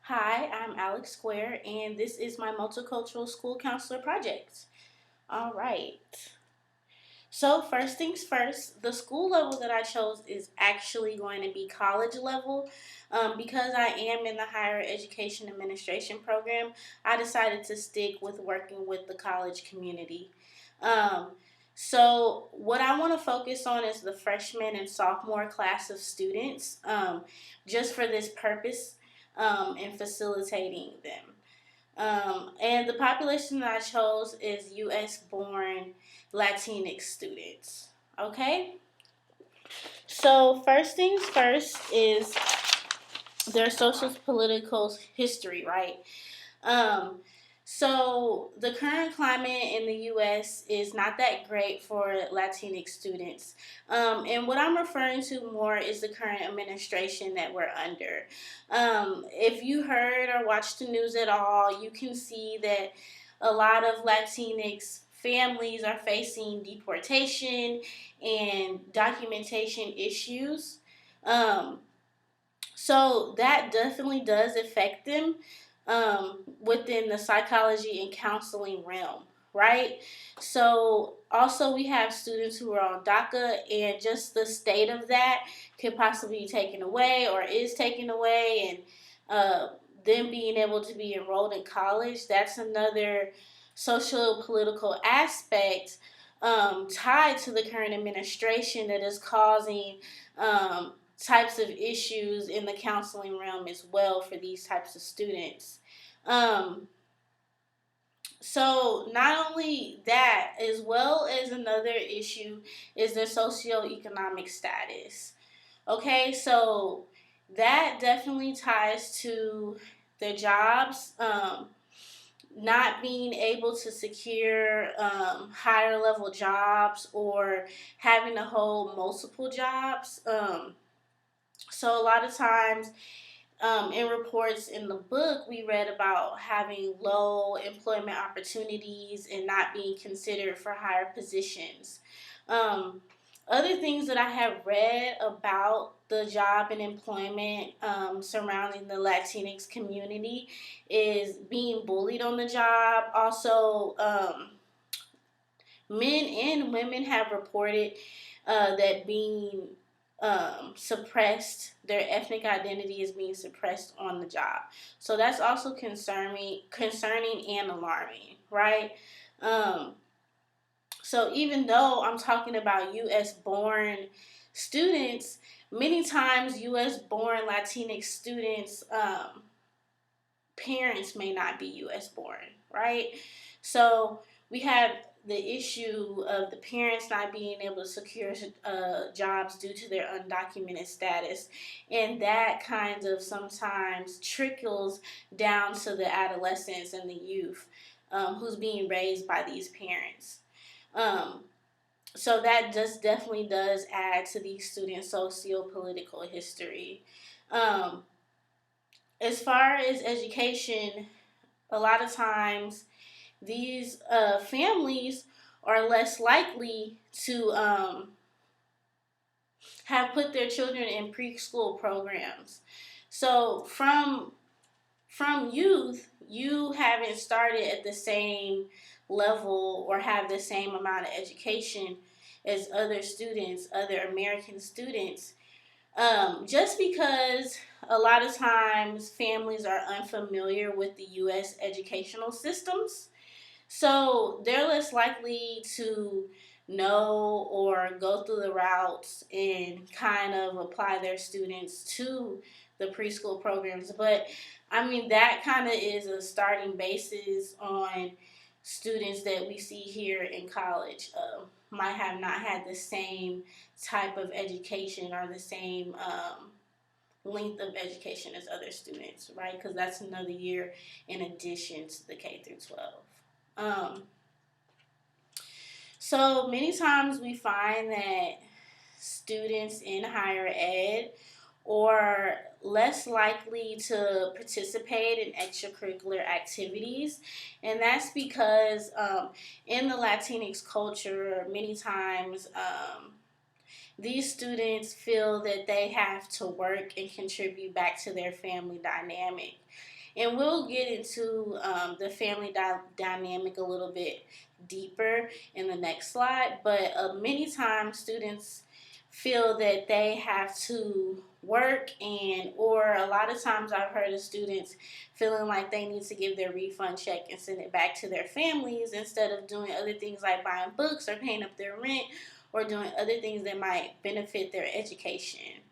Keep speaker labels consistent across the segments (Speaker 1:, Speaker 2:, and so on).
Speaker 1: Hi, I'm Alex Square, and this is my multicultural school counselor project. All right. So, first things first, the school level that I chose is actually going to be college level. Because I am in the higher education administration program, I decided to stick with working with the college community. Um, so, what I want to focus on is the freshman and sophomore class of students, just for this purpose, and facilitating them. And the population that I chose is US born Latinx students. Okay? So, first things first is their social political history, right? Um, so the current climate in the U.S. is not that great for Latinx students, and what I'm referring to more is the current administration that we're under. If you heard or watched the news at all, you can see that a lot of Latinx families are facing deportation and documentation issues. Um, so that definitely does affect them within the psychology and counseling realm, right? So also we have students who are on DACA, and just the state of that could possibly be taken away or is taken away, and them being able to be enrolled in college. That's another social political aspect tied to the current administration that is causing types of issues in the counseling realm as well for these types of students. Um, so not only that, as well as another issue is their socioeconomic status. Okay, so that definitely ties to their jobs. Not being able to secure higher level jobs or having to hold multiple jobs. So a lot of times in reports in the book, we read about having low employment opportunities and not being considered for higher positions. Um, Other things that I have read about the job and employment surrounding the Latinx community is being bullied on the job. Also, men and women have reported that being suppressed, their ethnic identity is being suppressed on the job. So that's also concerning and alarming, right? Um, so even though I'm talking about U.S. born students, many times U.S. born Latinx students parents may not be U.S. born, right? So we have the issue of the parents not being able to secure jobs due to their undocumented status, and that kind of sometimes trickles down to the adolescents and the youth who's being raised by these parents. Um, so that just definitely does add to these students' socio-political history. Um, as far as education, a lot of times these families are less likely to have put their children in preschool programs. So from youth, you haven't started at the same level or have the same amount of education as other students, other American students. Just because a lot of times families are unfamiliar with the U.S. educational systems, so they're less likely to know or go through the routes and kind of apply their students to the preschool programs. But I mean, that kind of is a starting basis on students that we see here in college. Might have not had the same type of education or the same length of education as other students, right? Because that's another year in addition to the K through 12. Um, so many times we find that students in higher ed are less likely to participate in extracurricular activities, and that's because in the Latinx culture, many times these students feel that they have to work and contribute back to their family dynamic. And we'll get into the family dynamic a little bit deeper in the next slide. But many times students feel that they have to work, and or a lot of times I've heard of students feeling like they need to give their refund check and send it back to their families instead of doing other things like buying books or paying up their rent or doing other things that might benefit their education.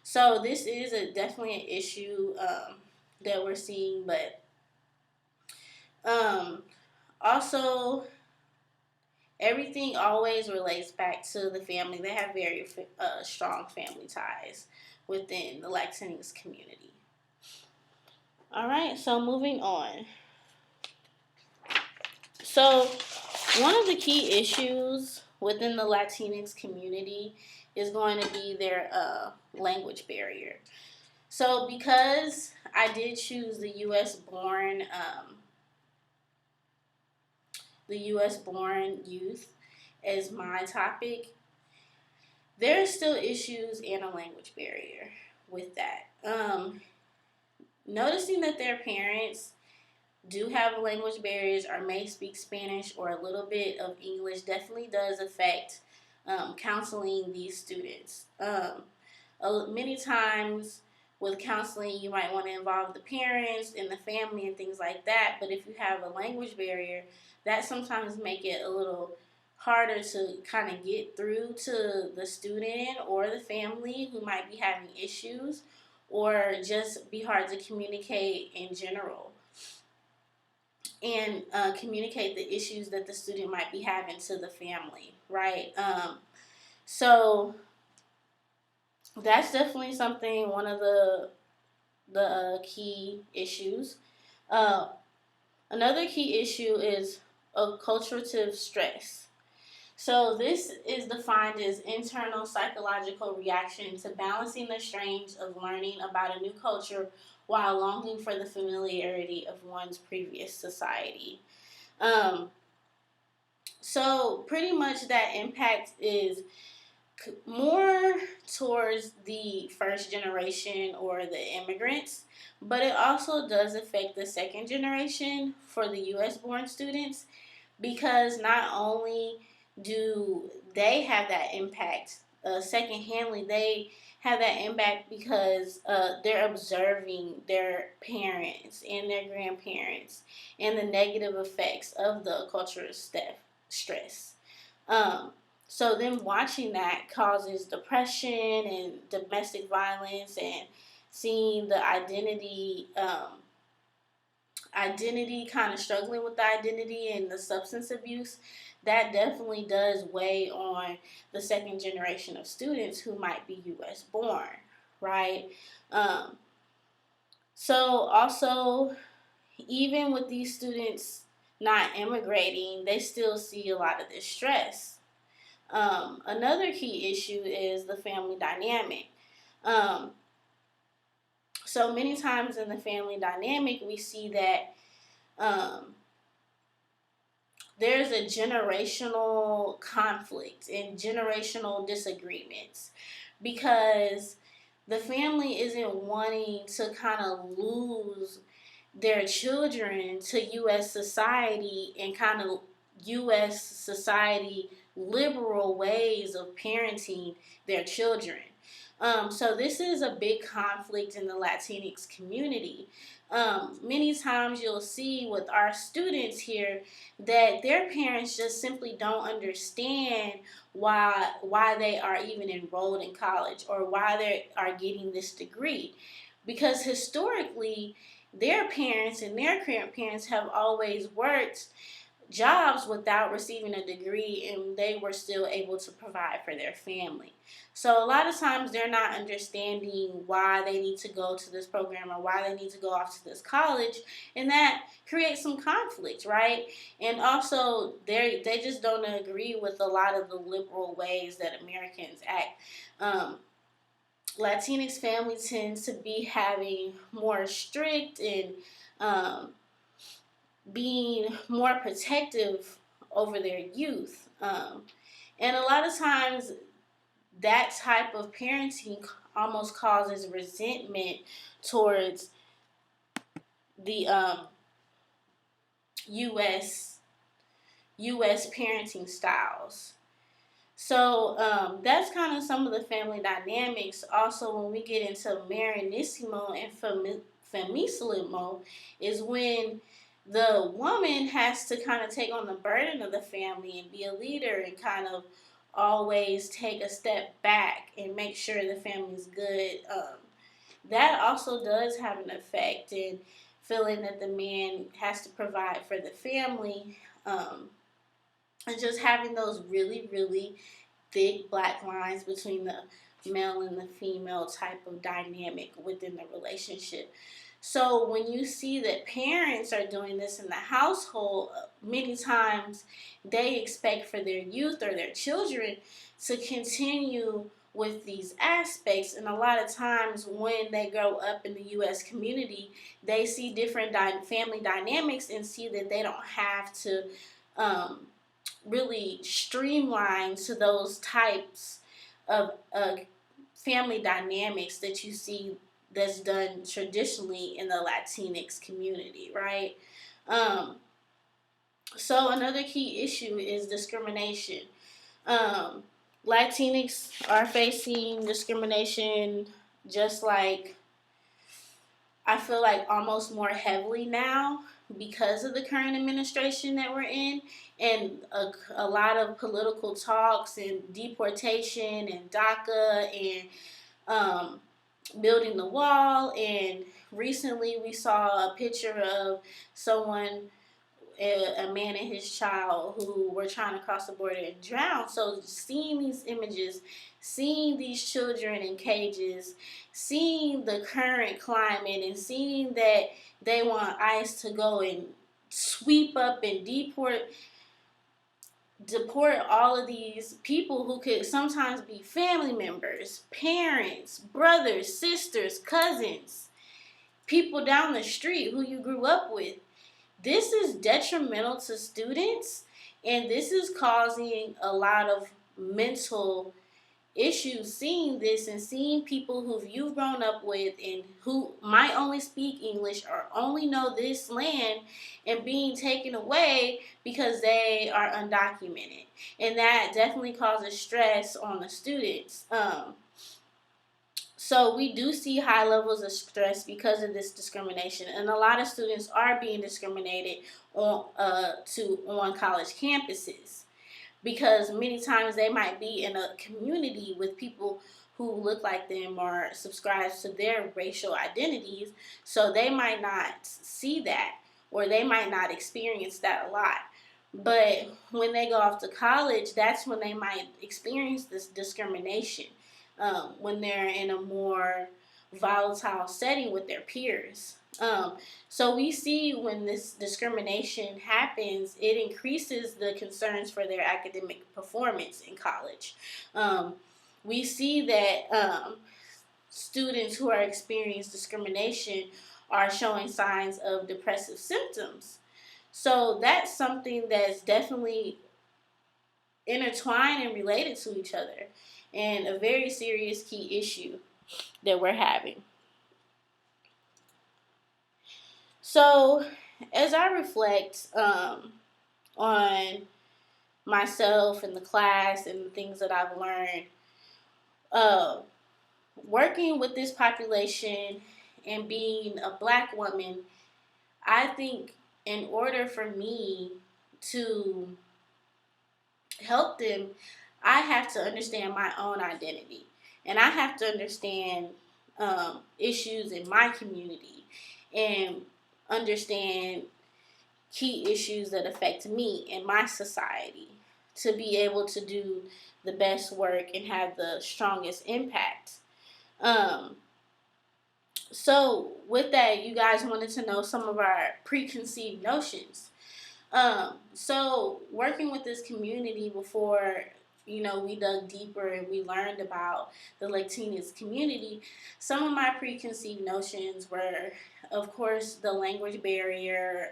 Speaker 1: So this is definitely an issue that we're seeing, but um, also everything always relates back to the family. They have very strong family ties within the Latinx community. All right, so moving on. So one of the key issues within the Latinx community is going to be their language barrier. So because I did choose the U.S. born youth as my topic, there are still issues and a language barrier with that. Noticing that their parents do have language barriers or may speak Spanish or a little bit of English definitely does affect counseling these students. Many times with counseling, you might want to involve the parents and the family and things like that. But if you have a language barrier, that sometimes make it a little harder to kind of get through to the student or the family who might be having issues, or just be hard to communicate in general and communicate the issues that the student might be having to the family, right? So that's definitely something, one of the key issues. Uh, Another key issue is acculturative stress. So this is defined as internal psychological reaction to balancing the strains of learning about a new culture while longing for the familiarity of one's previous society. Um, so pretty much that impact is more towards the first generation or the immigrants, but it also does affect the second generation for the US born students, because not only do they have that impact secondhandly, they have that impact because they're observing their parents and their grandparents and the negative effects of the cultural stress. Um, so then watching that causes depression and domestic violence, and seeing the identity kind of struggling with the identity and the substance abuse, that definitely does weigh on the second generation of students who might be U.S. born, right? Um, so also, even with these students not immigrating, they still see a lot of this stress. Another key issue is the family dynamic. Um, so many times in the family dynamic, we see that um, there's a generational conflict and generational disagreements, because the family isn't wanting to kind of lose their children to U.S. society and kind of U.S. society liberal ways of parenting their children. So this is a big conflict in the Latinx community. Many times you'll see with our students here that their parents just simply don't understand why they are even enrolled in college or why they are getting this degree, because historically their parents and their grandparents have always worked jobs without receiving a degree, and they were still able to provide for their family. So a lot of times they're not understanding why they need to go to this program or why they need to go off to this college, and that creates some conflict, right? And also they just don't agree with a lot of the liberal ways that Americans act. Latinx family tends to be having more strict and um, being more protective over their youth. And a lot of times that type of parenting almost causes resentment towards the U.S. U.S. parenting styles. So that's kind of some of the family dynamics. Also, when we get into Marinissimo and Femicilimo, is when the woman has to kind of take on the burden of the family and be a leader and kind of always take a step back and make sure the family's good. That also does have an effect in feeling that the man has to provide for the family. And just having those really, really thick black lines between the male and the female type of dynamic within the relationship. So when you see that parents are doing this in the household, many times they expect for their youth or their children to continue with these aspects. And a lot of times when they grow up in the U.S. community, they see different family dynamics and see that they don't have to really streamline to those types of family dynamics that you see that's done traditionally in the Latinx community, right? Um, so another key issue is discrimination. Um, Latinx are facing discrimination just like I feel like almost more heavily now because of the current administration that we're in, and a lot of political talks and deportation and DACA and um, building the wall. And recently we saw a picture of someone, a man and his child, who were trying to cross the border and drown. So seeing these images, seeing these children in cages, seeing the current climate, and seeing that they want ICE to go and sweep up and deport all of these people who could sometimes be family members, parents, brothers, sisters, cousins, people down the street who you grew up with. This is detrimental to students, and this is causing a lot of mental issues seeing this and seeing people who you've grown up with and who might only speak English or only know this land and being taken away because they are undocumented. And that definitely causes stress on the students. So we do see high levels of stress because of this discrimination, and a lot of students are being discriminated on college campuses because many times they might be in a community with people who look like them or subscribe to their racial identities, so they might not see that or they might not experience that a lot. But when they go off to college, that's when they might experience this discrimination, when they're in a more volatile setting with their peers. So we see when this discrimination happens, it increases the concerns for their academic performance in college. We see that students who are experiencing discrimination are showing signs of depressive symptoms. So that's something that's definitely intertwined and related to each other, and a very serious key issue that we're having. So, as I reflect on myself and the class and the things that I've learned, uh, working with this population and being a black woman, I think in order for me to help them, I have to understand my own identity. And I have to understand issues in my community and understand key issues that affect me and my society to be able to do the best work and have the strongest impact. Um, so, with that, you guys wanted to know some of our preconceived notions. So working with this community before, we dug deeper and we learned about the Latinx community, some of my preconceived notions were, of course, the language barrier,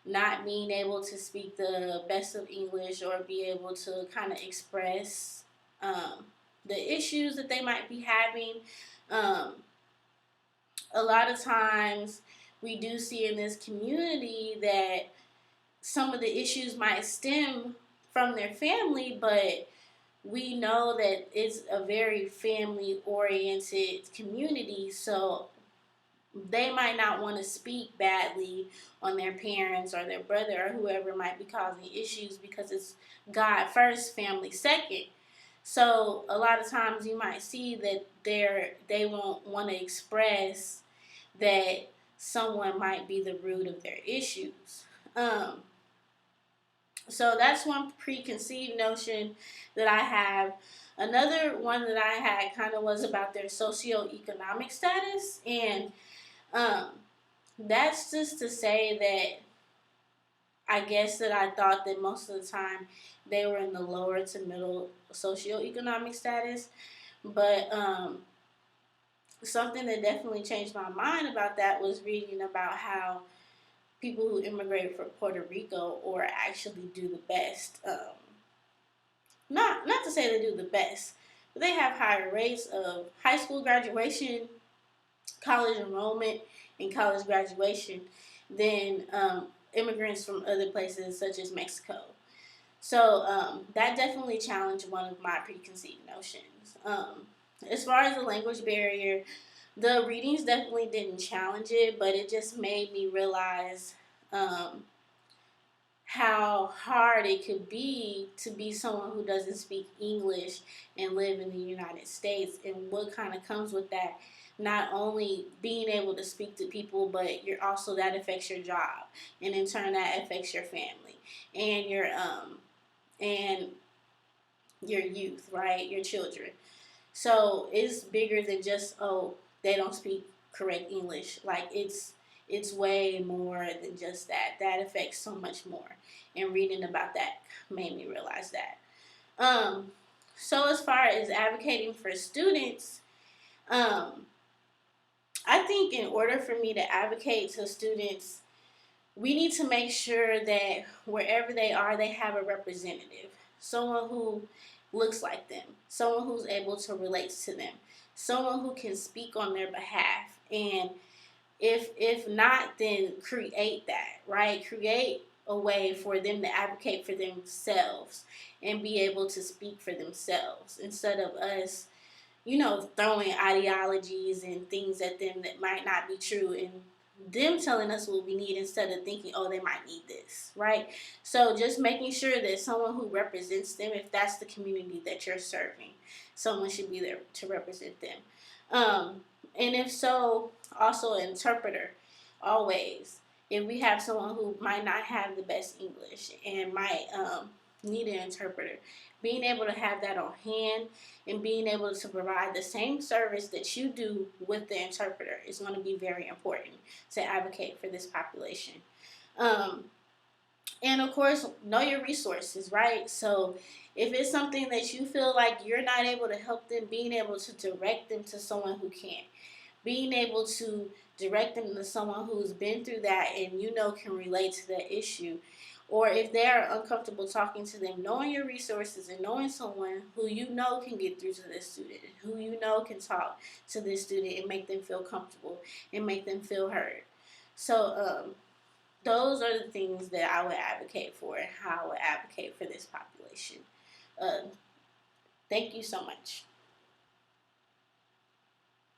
Speaker 1: not being able to speak the best of English or be able to kind of express the issues that they might be having. Um, a lot of times we do see in this community that some of the issues might stem from their family, but we know that it's a very family oriented community, so they might not want to speak badly on their parents or their brother or whoever might be causing issues because it's God first, family second. So a lot of times you might see that they won't want to express that someone might be the root of their issues. Um, so that's one preconceived notion that I have. Another one that I had kind of was about their socioeconomic status, and um, that's just to say that I guess that I thought that most of the time they were in the lower to middle socioeconomic status, but something that definitely changed my mind about that was reading about how people who immigrate from Puerto Rico or actually do the best. Not to say they do the best, but they have higher rates of high school graduation, college enrollment, and college graduation than immigrants from other places such as Mexico. So that definitely challenged one of my preconceived notions. As far as the language barrier, the readings definitely didn't challenge it, but it just made me realize um, how hard it could be to be someone who doesn't speak English and live in the United States, and what kind of comes with that. Not only being able to speak to people, but you're also that affects your job, and in turn that affects your family and and your youth, right? Your children. So it's bigger than just, oh, they don't speak correct English. Like it's way more than just that. That affects so much more. And reading about that made me realize that. Um, so as far as advocating for students, um, I think in order for me to advocate to students, we need to make sure that wherever they are, they have a representative, someone who looks like them, someone who's able to relate to them, someone who can speak on their behalf. And if not, then create that, right? Create a way for them to advocate for themselves and be able to speak for themselves instead of us, throwing ideologies and things at them that might not be true, and them telling us what we need instead of thinking, oh, they might need this, right? So just making sure that someone who represents them, if that's the community that you're serving, someone should be there to represent them. And if so, also an interpreter, always. If we have someone who might not have the best English and might need an interpreter, being able to have that on hand and being able to provide the same service that you do with the interpreter is going to be very important to advocate for this population. Um, and of course, know your resources, right? So if it's something that you feel like you're not able to help them, being able to direct them to someone who can. Being able to direct them to someone who's been through that and can relate to that issue. Or if they are uncomfortable talking to them, knowing your resources and knowing someone who can get through to this student, who can talk to this student and make them feel comfortable and make them feel heard. So those are the things that I would advocate for and how I would advocate for this population. Uh, Thank you so much.